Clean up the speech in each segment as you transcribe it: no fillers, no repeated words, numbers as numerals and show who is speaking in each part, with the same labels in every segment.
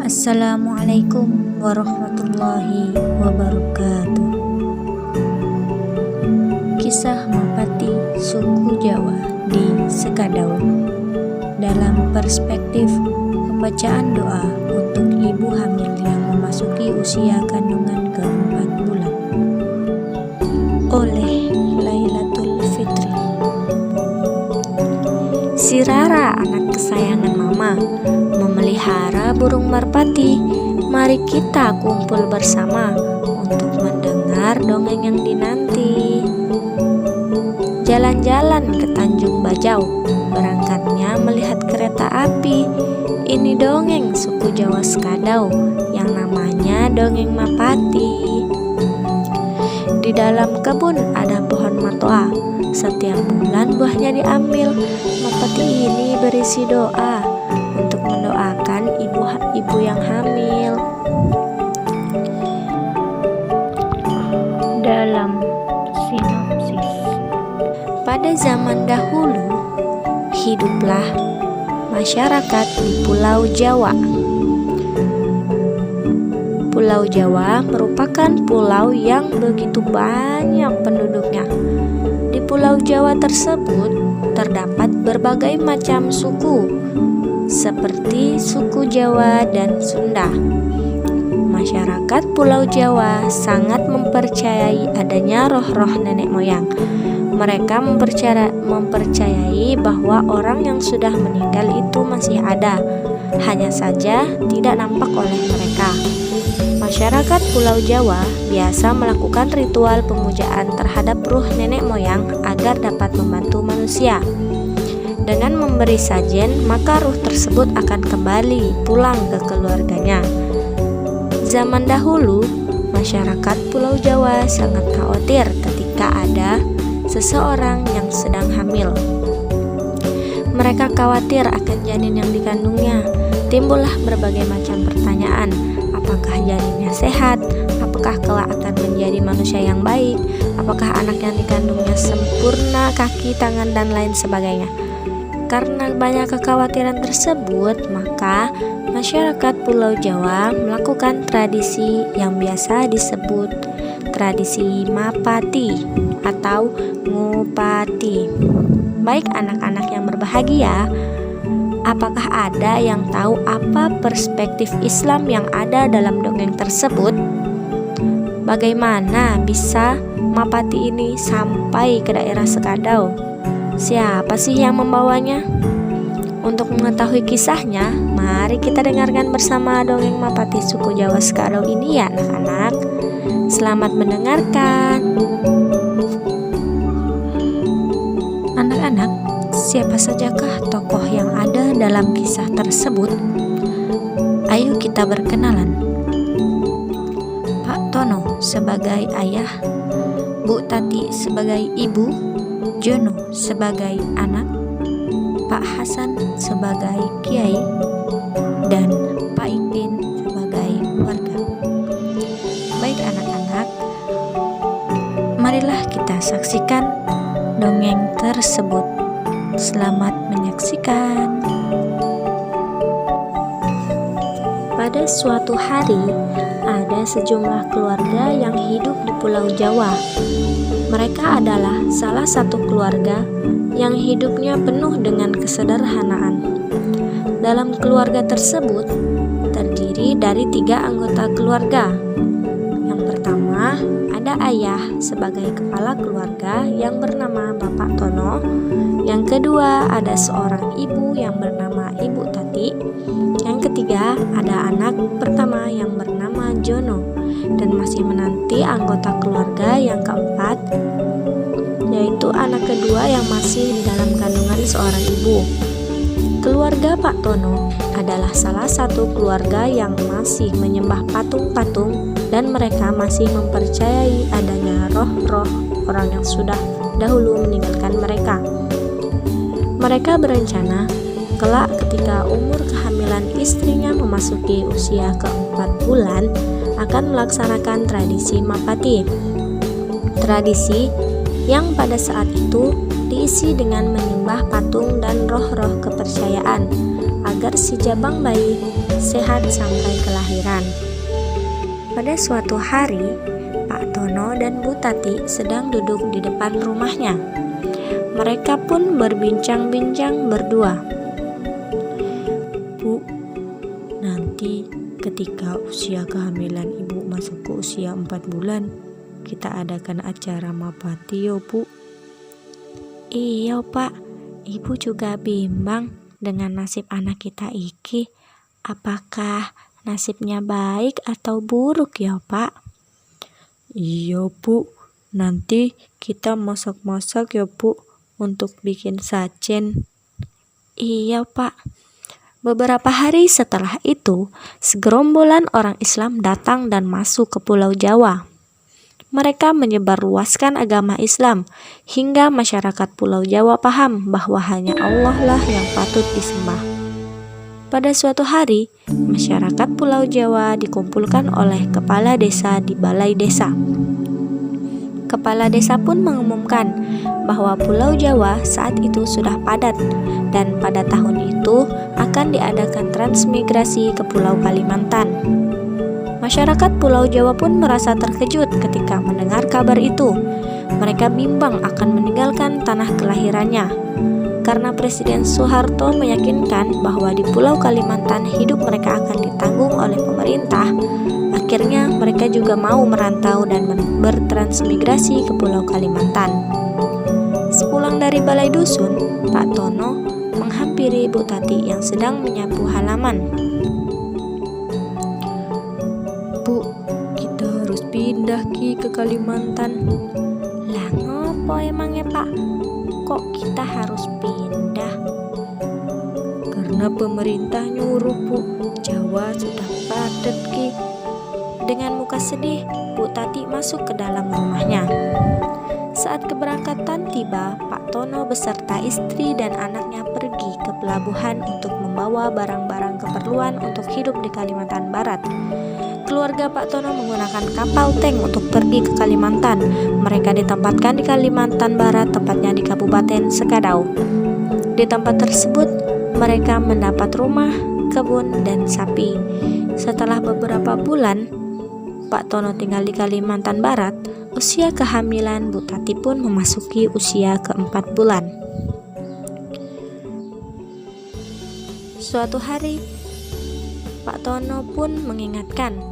Speaker 1: Assalamualaikum warahmatullahi wabarakatuh. Kisah Mapati suku Jawa di Sekadau dalam perspektif pembacaan doa untuk ibu hamil yang memasuki usia kandungan ke-4 bulan oleh Lailatul Fitri. Si Rara, anak kesayangan mama, memelihara burung merpati. Mari kita kumpul bersama untuk mendengar dongeng yang dinanti. Jalan-jalan ke Tanjung Bajau, berangkatnya melihat kereta api. Ini dongeng suku Jawa Sekadau yang namanya dongeng Mapati. Di dalam kebun ada pohon matoa. Setiap bulan buahnya diambil. Mapati ini berisi doa untuk mendoakan ibu yang hamil. Dalam sinopsis, pada zaman dahulu hiduplah masyarakat di Pulau Jawa. Pulau Jawa merupakan pulau yang begitu banyak penduduknya. Di Pulau Jawa tersebut terdapat berbagai macam suku, seperti suku Jawa dan Sunda. Masyarakat Pulau Jawa sangat mempercayai adanya roh-roh nenek moyang. Mereka mempercayai bahwa orang yang sudah meninggal itu masih ada, hanya saja tidak nampak oleh mereka. Masyarakat Pulau Jawa biasa melakukan ritual pemujaan terhadap ruh nenek moyang agar dapat membantu manusia. Dengan memberi sajen, maka ruh tersebut akan kembali pulang ke keluarganya. Zaman dahulu, masyarakat Pulau Jawa sangat khawatir ketika ada seseorang yang sedang hamil. Mereka khawatir akan janin yang dikandungnya. Timbullah berbagai macam pertanyaan. Apakah janinnya sehat? Apakah kelak akan menjadi manusia yang baik? Apakah anak yang dikandungnya sempurna kaki, tangan, dan lain sebagainya? Karena banyak kekhawatiran tersebut, maka masyarakat Pulau Jawa melakukan tradisi yang biasa disebut tradisi Mapati atau Ngupati. Baik anak-anak yang berbahagia, apakah ada yang tahu apa perspektif Islam yang ada dalam dongeng tersebut? Bagaimana bisa Mapati ini sampai ke daerah Sekadau? Siapa sih yang membawanya? Untuk mengetahui kisahnya, mari kita dengarkan bersama dongeng Mapati suku Jawa Sekadau ini ya anak-anak. Selamat mendengarkan. Anak-anak, siapa sajakah tokoh yang ada dalam kisah tersebut? Ayo kita berkenalan. Pak Tono sebagai ayah, Bu Tati sebagai ibu, Jono sebagai anak, Pak Hasan sebagai kiai, dan Pak Ipin sebagai warga. Baik anak-anak, marilah kita saksikan dongeng tersebut. Selamat menyaksikan. Pada suatu hari, ada sejumlah keluarga yang hidup di Pulau Jawa. Mereka adalah salah satu keluarga yang hidupnya penuh dengan kesederhanaan. Dalam keluarga tersebut terdiri dari 3 anggota keluarga. Yang pertama, ada ayah sebagai kepala keluarga yang bernama Bapak Tono. Yang kedua, ada seorang ibu yang bernama Ibu Tati. Yang ketiga, ada anak pertama yang bernama Jono. Dan masih menanti anggota keluarga yang keempat, yaitu anak kedua yang masih di dalam kandungan seorang ibu. Keluarga Pak Tono adalah salah satu keluarga yang masih menyembah patung-patung dan mereka masih mempercayai adanya roh-roh orang yang sudah dahulu meninggalkan mereka. Mereka berencana kelak ketika umur kehamilan istrinya memasuki usia ke-4 bulan akan melaksanakan tradisi Mapati. Tradisi yang pada saat itu diisi dengan menyembah patung dan roh-roh kepercayaan agar si jabang bayi sehat sampai kelahiran. Pada suatu hari, Pak Tono dan Bu Tati sedang duduk di depan rumahnya. Mereka pun berbincang-bincang berdua.
Speaker 2: Bu, nanti ketika usia kehamilan ibu masuk ke usia 4 bulan, kita adakan acara mapati yo Bu.
Speaker 1: Iya Pak, Ibu juga bimbang dengan nasib anak kita iki. Apakah nasibnya baik atau buruk ya Pak?
Speaker 2: Iya Bu, nanti kita masak-masak ya Bu untuk bikin sajen.
Speaker 1: Iya Pak. Beberapa hari setelah itu, segerombolan orang Islam datang dan masuk ke Pulau Jawa. Mereka menyebarluaskan agama Islam hingga masyarakat Pulau Jawa paham bahwa hanya Allah lah yang patut disembah. Pada suatu hari, masyarakat Pulau Jawa dikumpulkan oleh kepala desa di balai desa. Kepala desa pun mengumumkan bahwa Pulau Jawa saat itu sudah padat dan pada tahun itu akan diadakan transmigrasi ke Pulau Kalimantan. Masyarakat Pulau Jawa pun merasa terkejut ketika mendengar kabar itu. Mereka bimbang akan meninggalkan tanah kelahirannya. Karena Presiden Soeharto meyakinkan bahwa di Pulau Kalimantan hidup mereka akan ditanggung oleh pemerintah, akhirnya mereka juga mau merantau dan bertransmigrasi ke Pulau Kalimantan. Sepulang dari balai dusun, Pak Tono menghampiri Bu Tati yang sedang menyapu halaman.
Speaker 2: Bu, kita harus pindah ke Kalimantan.
Speaker 1: Lah ngopo emangnya Pak? Kok kita harus pindah?
Speaker 2: Karena pemerintah nyuruh Bu, Jawa sudah padat Ki.
Speaker 1: Dengan muka sedih, Bu Tati masuk ke dalam rumahnya. Saat keberangkatan tiba, Pak Tono beserta istri dan anaknya pergi ke pelabuhan untuk membawa barang-barang keperluan untuk hidup di Kalimantan Barat. Keluarga Pak Tono menggunakan kapal tank untuk pergi ke Kalimantan. Mereka ditempatkan di Kalimantan Barat, tepatnya di Kabupaten Sekadau. Di tempat tersebut, mereka mendapat rumah, kebun, dan sapi. Setelah beberapa bulan, Pak Tono tinggal di Kalimantan Barat. Usia kehamilan Bu Tati pun memasuki usia ke-4 bulan. Suatu hari, Pak Tono pun mengingatkan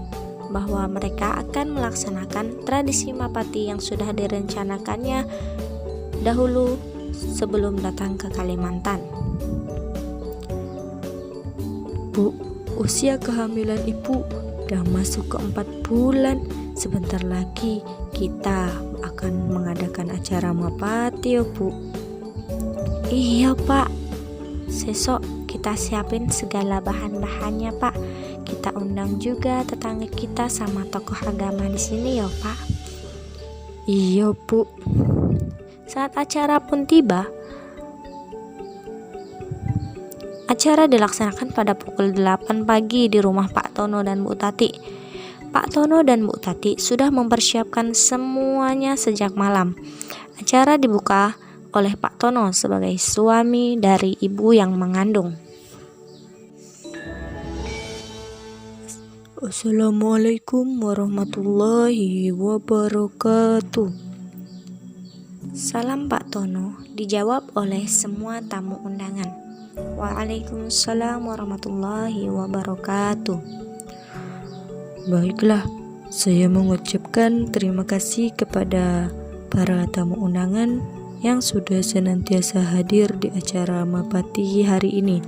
Speaker 1: bahwa mereka akan melaksanakan tradisi mapati yang sudah direncanakannya dahulu sebelum datang ke Kalimantan.
Speaker 2: Bu, usia kehamilan ibu udah masuk ke 4 bulan. Sebentar lagi kita akan mengadakan acara mapati ya Bu.
Speaker 1: Iya Pak, sesok kita siapin segala bahan-bahannya Pak. Kita undang juga tetangga kita sama tokoh agama di sini ya Pak.
Speaker 2: Iya Bu.
Speaker 1: Saat acara pun tiba, acara dilaksanakan pada pukul 8 pagi di rumah Pak Tono dan Bu Tati. Pak Tono dan Bu Tati sudah mempersiapkan semuanya sejak malam. Acara dibuka oleh Pak Tono sebagai suami dari ibu yang mengandung.
Speaker 2: Assalamualaikum warahmatullahi wabarakatuh.
Speaker 1: Salam Pak Tono dijawab oleh semua tamu undangan. Waalaikumsalam warahmatullahi wabarakatuh.
Speaker 2: Baiklah, saya mengucapkan terima kasih kepada para tamu undangan yang sudah senantiasa hadir di acara mapati hari ini.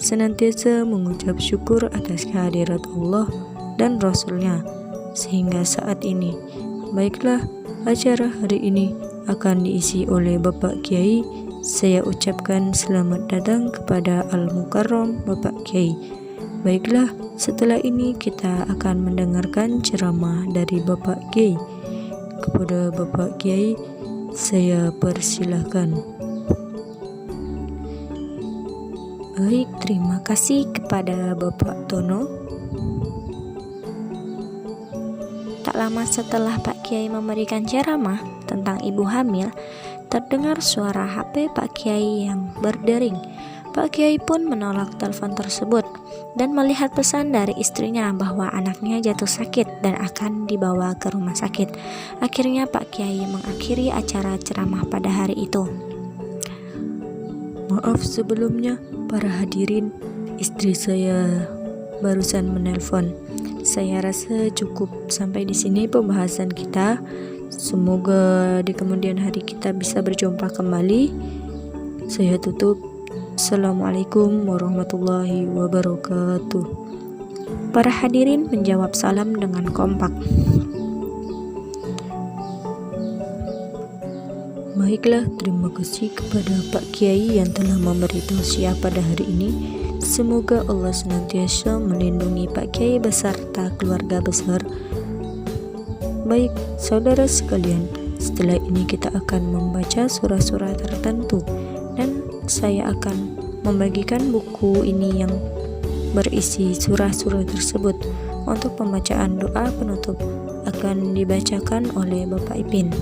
Speaker 2: Senantiasa mengucap syukur atas kehadirat Allah dan Rasul-Nya sehingga saat ini. Baiklah, acara hari ini akan diisi oleh Bapak Kiai. Saya ucapkan selamat datang kepada Al-Mukarram Bapak Kiai. Baiklah, setelah ini kita akan mendengarkan ceramah dari Bapak Kiai. Kepada Bapak Kiai, saya persilahkan.
Speaker 1: Baik, terima kasih kepada Bapak Tono. Tak lama setelah Pak Kiai memberikan ceramah tentang ibu hamil, terdengar suara HP Pak Kiai yang berdering. Pak Kiai pun menolak telepon tersebut dan melihat pesan dari istrinya bahwa anaknya jatuh sakit dan akan dibawa ke rumah sakit. Akhirnya Pak Kiai mengakhiri acara ceramah pada hari itu.
Speaker 2: Maaf sebelumnya para hadirin, istri saya barusan menelpon. Saya rasa cukup sampai di sini pembahasan kita. Semoga di kemudian hari kita bisa berjumpa kembali. Saya tutup. Assalamualaikum warahmatullahi wabarakatuh.
Speaker 1: Para hadirin menjawab salam dengan kompak.
Speaker 2: Baiklah, terima kasih kepada Pak Kiai yang telah memberi tausiah pada hari ini. Semoga Allah senantiasa melindungi Pak Kiai beserta keluarga besar. Baik, saudara sekalian, setelah ini kita akan membaca surah-surah tertentu dan saya akan membagikan buku ini yang berisi surah-surah tersebut. Untuk pembacaan doa penutup akan dibacakan oleh Bapak Ipin.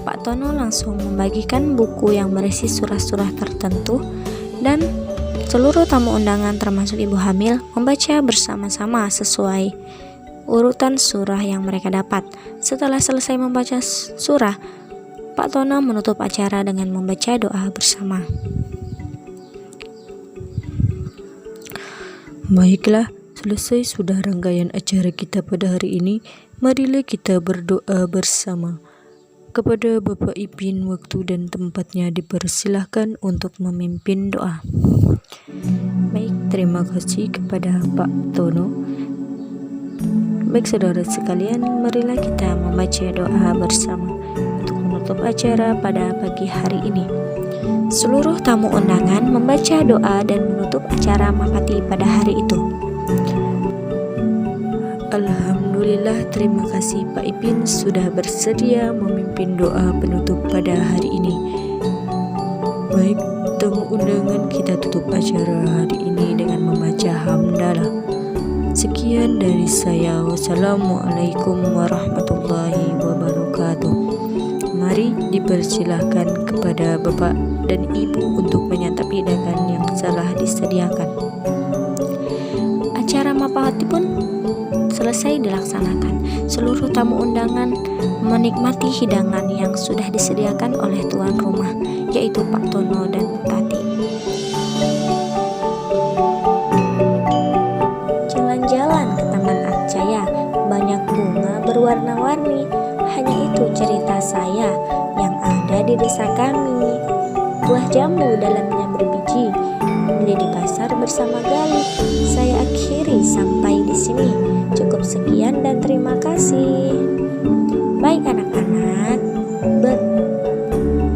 Speaker 2: Pak Tono langsung membagikan buku yang berisi surah-surah tertentu dan seluruh tamu undangan termasuk ibu hamil membaca bersama-sama sesuai urutan surah yang mereka dapat. Setelah selesai membaca surah, Pak Tono menutup acara dengan membaca doa bersama. Baiklah, selesai sudah rangkaian acara kita pada hari ini. Marilah kita berdoa bersama. Kepada Bapak Ipin, waktu dan tempatnya dipersilahkan untuk memimpin doa. Baik, terima kasih kepada Pak Tono. Baik saudara sekalian, marilah kita membaca doa bersama untuk menutup acara pada pagi hari ini.
Speaker 1: Seluruh tamu undangan membaca doa dan menutup acara mapati pada hari itu.
Speaker 2: Alhamdulillah, terima kasih Pak Ipin sudah bersedia memimpin doa penutup pada hari ini. Baik, tamu undangan, kita tutup acara hari ini dengan membaca hamdalah. Sekian dari saya. Wassalamualaikum warahmatullahi wabarakatuh. Mari dipersilahkan kepada Bapak dan Ibu untuk menyantap hidangan yang telah disediakan.
Speaker 1: Acara mapati pun selesai dilaksanakan. Seluruh tamu undangan menikmati hidangan yang sudah disediakan oleh tuan rumah, yaitu Pak Tono dan Bu Tati. Jalan-jalan ke Taman Akcaya, banyak bunga berwarna-warni. Hanya itu cerita saya yang ada di desa kami. Buah jambu dalamnya berbiji, beli di pasar bersama Galih. Saya akhiri sampai di sini. Cukup sekian dan terima kasih. Baik anak-anak,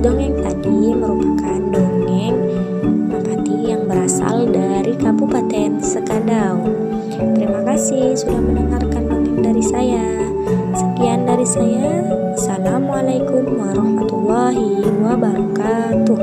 Speaker 1: dongeng tadi merupakan dongeng mapati yang berasal dari Kabupaten Sekadau. Terima kasih sudah mendengarkan dongeng dari saya. Sekian dari saya. Assalamualaikum warahmatullahi wabarakatuh.